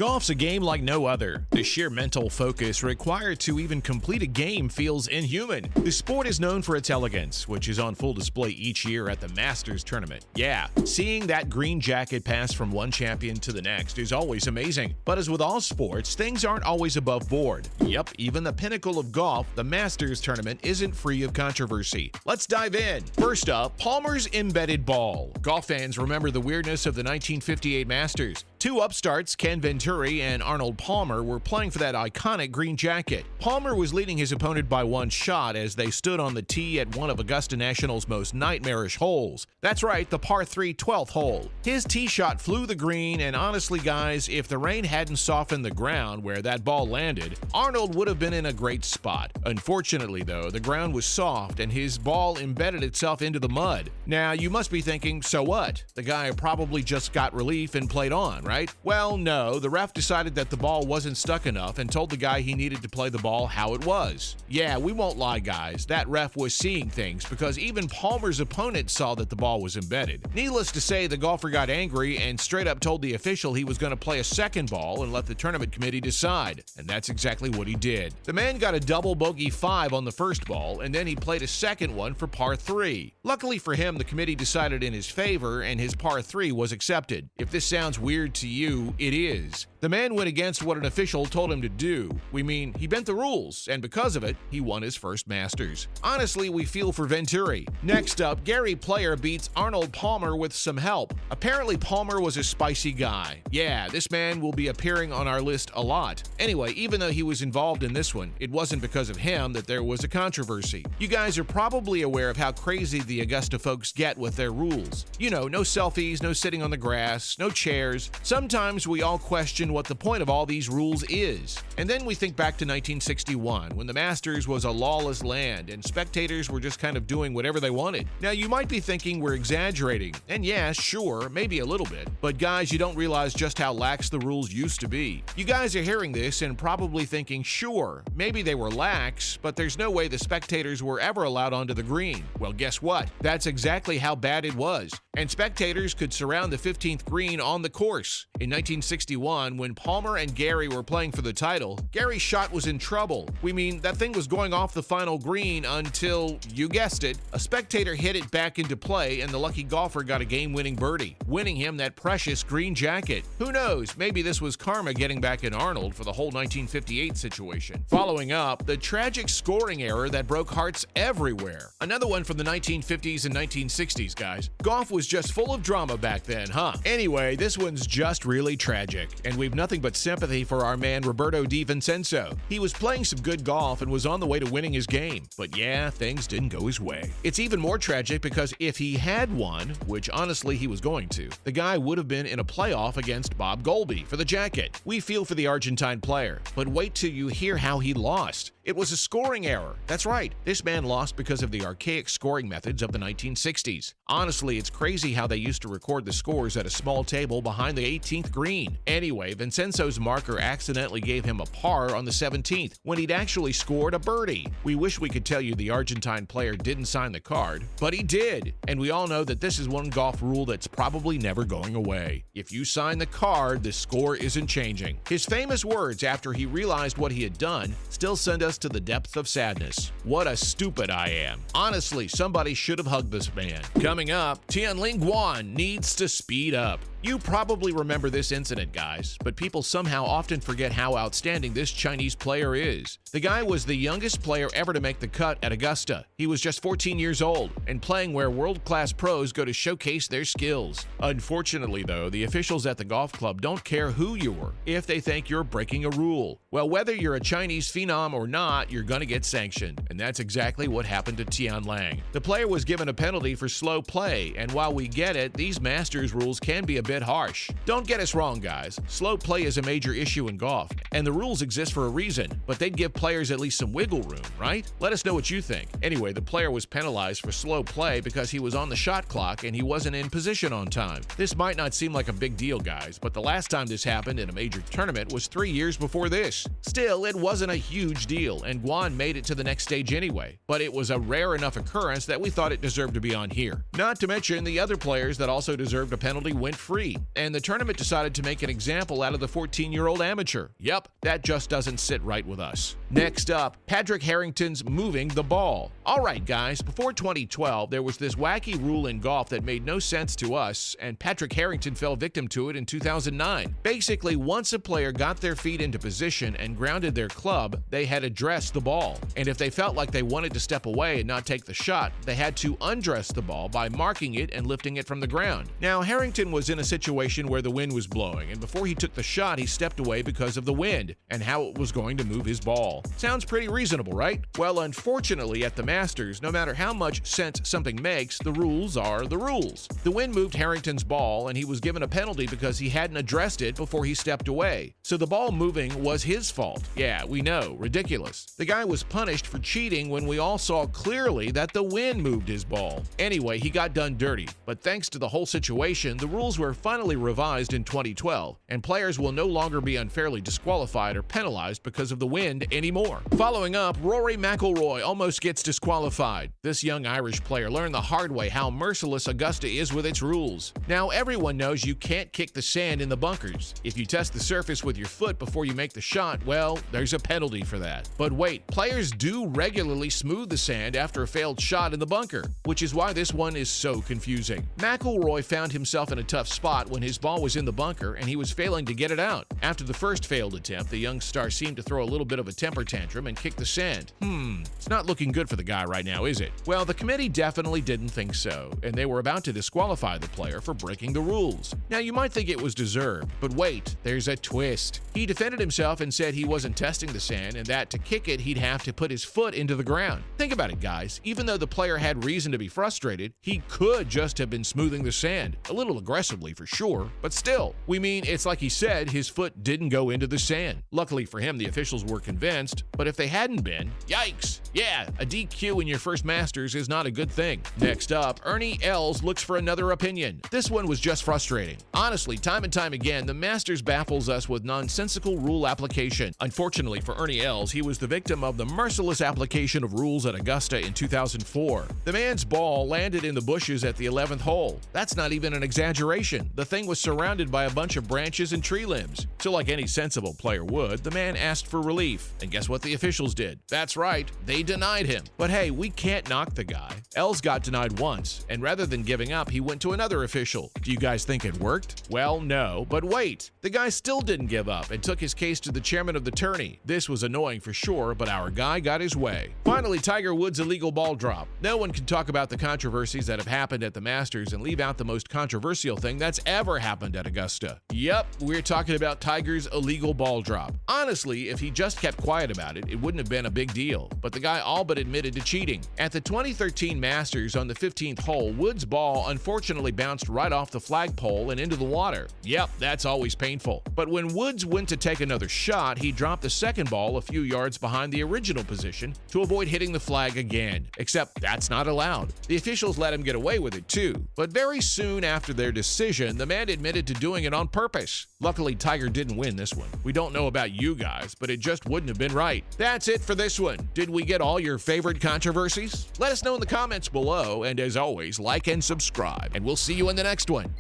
Golf's a game like no other. The sheer mental focus required to even complete a game feels inhuman. The sport is known for its elegance, which is on full display each year at the Masters tournament. Yeah, seeing that green jacket pass from one champion to the next is always amazing. But as with all sports, things aren't always above board. Yep, even the pinnacle of golf, the Masters tournament, isn't free of controversy. Let's dive in. First up, Palmer's embedded ball. Golf fans remember the weirdness of the 1958 Masters. Two upstarts, Ken Venturi and Arnold Palmer, were playing for that iconic green jacket. Palmer was leading his opponent by one shot as they stood on the tee at one of Augusta National's most nightmarish holes. That's right, the par 3 12th hole. His tee shot flew the green, and honestly guys, if the rain hadn't softened the ground where that ball landed, Arnold would have been in a great spot. Unfortunately though, the ground was soft and his ball embedded itself into the mud. Now you must be thinking, so what? The guy probably just got relief and played on, right? Well, no, the ref decided that the ball wasn't stuck enough and told the guy he needed to play the ball how it was. Yeah, we won't lie guys, that ref was seeing things because even Palmer's opponent saw that the ball was embedded. Needless to say, the golfer got angry and straight up told the official he was going to play a second ball and let the tournament committee decide. And that's exactly what he did. The man got a double bogey 5 on the first ball and then he played a second one for par 3. Luckily for him, the committee decided in his favor and his par 3 was accepted. If this sounds weird to you, it is. The man went against what an official told him to do. We mean, he bent the rules, and because of it, he won his first Masters. Honestly, we feel for Venturi. Next up, Gary Player beats Arnold Palmer with some help. Apparently, Palmer was a spicy guy. Yeah, this man will be appearing on our list a lot. Anyway, even though he was involved in this one, it wasn't because of him that there was a controversy. You guys are probably aware of how crazy the Augusta folks get with their rules. You know, no selfies, no sitting on the grass, no chairs. Sometimes we all question what the point of all these rules is. And then we think back to 1961, when the Masters was a lawless land and spectators were just kind of doing whatever they wanted. Now you might be thinking we're exaggerating, and yeah, sure, maybe a little bit, but guys, you don't realize just how lax the rules used to be. You guys are hearing this and probably thinking, sure, maybe they were lax, but there's no way the spectators were ever allowed onto the green. Well, guess what? That's exactly how bad it was. And spectators could surround the 15th green on the course. In 1961, when Palmer and Gary were playing for the title, Gary's shot was in trouble. We mean, that thing was going off the final green until, you guessed it, a spectator hit it back into play and the lucky golfer got a game-winning birdie, winning him that precious green jacket. Who knows, maybe this was karma getting back at Arnold for the whole 1958 situation. Following up, the tragic scoring error that broke hearts everywhere. Another one from the 1950s and 1960s, guys. Golf was just full of drama back then, huh? Anyway, this one's just really tragic, and we've nothing but sympathy for our man Roberto Di Vincenzo. He was playing some good golf and was on the way to winning his game, but yeah, things didn't go his way. It's even more tragic because if he had won, which honestly he was going to, the guy would have been in a playoff against Bob Golby for the jacket. We feel for the Argentine player, but wait till you hear how he lost. It was a scoring error. That's right, this man lost because of the archaic scoring methods of the 1960s. Honestly, it's crazy how they used to record the scores at a small table behind the 18th green. Anyway, Vincenzo's marker accidentally gave him a par on the 17th when he'd actually scored a birdie. We wish we could tell you the Argentine player didn't sign the card, but he did. And we all know that this is one golf rule that's probably never going away. If you sign the card, the score isn't changing. His famous words after he realized what he had done still send us to the depths of sadness. What a stupid I am. Honestly, somebody should have hugged this man. Coming up, Tianling Guan needs to speed up. You probably remember this incident, guys, but people somehow often forget how outstanding this Chinese player is. The guy was the youngest player ever to make the cut at Augusta. He was just 14 years old and playing where world-class pros go to showcase their skills. Unfortunately, though, the officials at the golf club don't care who you are if they think you're breaking a rule. Well, whether you're a Chinese phenom or not, you're gonna get sanctioned, and that's exactly what happened to Tianlang. The player was given a penalty for slow play, and while we get it, these Masters rules can be a bit harsh. Don't get us wrong, guys. Slow play is a major issue in golf, and the rules exist for a reason, but they'd give players at least some wiggle room, right? Let us know what you think. Anyway, the player was penalized for slow play because he was on the shot clock and he wasn't in position on time. This might not seem like a big deal, guys, but the last time this happened in a major tournament was 3 years before this. Still, it wasn't a huge deal, and Guan made it to the next stage anyway, but it was a rare enough occurrence that we thought it deserved to be on here. Not to mention, the other players that also deserved a penalty went free 3, and the tournament decided to make an example out of the 14-year-old amateur. Yep, that just doesn't sit right with us. Next up, Patrick Harrington's moving the ball. Alright guys, before 2012, there was this wacky rule in golf that made no sense to us, and Patrick Harrington fell victim to it in 2009. Basically, once a player got their feet into position and grounded their club, they had addressed the ball. And if they felt like they wanted to step away and not take the shot, they had to undress the ball by marking it and lifting it from the ground. Now, Harrington was in a situation where the wind was blowing, and before he took the shot, he stepped away because of the wind and how it was going to move his ball. Sounds pretty reasonable, right? Well, unfortunately, at the Masters, no matter how much sense something makes, the rules are the rules. The wind moved Harrington's ball, and he was given a penalty because he hadn't addressed it before he stepped away. So the ball moving was his fault. Yeah, we know, ridiculous. The guy was punished for cheating when we all saw clearly that the wind moved his ball. Anyway, he got done dirty, but thanks to the whole situation, the rules were finally revised in 2012, and players will no longer be unfairly disqualified or penalized because of the wind anymore. Following up, Rory McIlroy almost gets disqualified. This young Irish player learned the hard way how merciless Augusta is with its rules. Now everyone knows you can't kick the sand in the bunkers. If you test the surface with your foot before you make the shot, well, there's a penalty for that. But wait, players do regularly smooth the sand after a failed shot in the bunker, which is why this one is so confusing. McIlroy found himself in a tough spot when his ball was in the bunker and he was failing to get it out. After the first failed attempt, the young star seemed to throw a little bit of a temper tantrum and kick the sand. It's not looking good for the guy right now, is it? Well, the committee definitely didn't think so, and they were about to disqualify the player for breaking the rules. Now, you might think it was deserved, but wait, there's a twist. He defended himself and said he wasn't testing the sand and that to kick it, he'd have to put his foot into the ground. Think about it, guys. Even though the player had reason to be frustrated, he could just have been smoothing the sand. A little aggressively for sure, but still. We mean, it's like he said his foot didn't go into the sand. Luckily for him, the officials were convinced, but if they hadn't been, yikes! Yeah, a DQ in your first Masters is not a good thing. Next up, Ernie Els looks for another opinion. This one was just frustrating. Honestly, time and time again, the Masters baffles us with nonsensical rule application. Unfortunately for Ernie Els, he was the victim of the merciless application of rules at Augusta in 2004. The man's ball landed in the bushes at the 11th hole. That's not even an exaggeration. The thing was surrounded by a bunch of branches and tree limbs. So like any sensible player would, the man asked for relief. And guess what the officials did? That's right, they denied him. But hey, we can't knock the guy. Els got denied once, and rather than giving up, he went to another official. Do you guys think it worked? Well, no, but wait. The guy still didn't give up and took his case to the chairman of the tourney. This was annoying for sure, but our guy got his way. Finally, Tiger Woods' illegal ball drop. No one can talk about the controversies that have happened at the Masters and leave out the most controversial thing that's ever happened at Augusta. Yep, we're talking about Tiger's illegal ball drop. Honestly, if he just kept quiet about it, it wouldn't have been a big deal, but the guy all but admitted to cheating. At the 2013 Masters on the 15th hole, Woods' ball unfortunately bounced right off the flagpole and into the water. Yep, that's always painful. But when Woods went to take another shot, he dropped the second ball a few yards behind the original position to avoid hitting the flag again. Except that's not allowed. The officials let him get away with it too. But very soon after their decision, the man admitted to doing it on purpose. Luckily, Tiger didn't win this one. We don't know about you guys, but it just wouldn't have been right. That's it for this one. Did we get all your favorite controversies? Let us know in the comments below, and as always, like and subscribe, and we'll see you in the next one.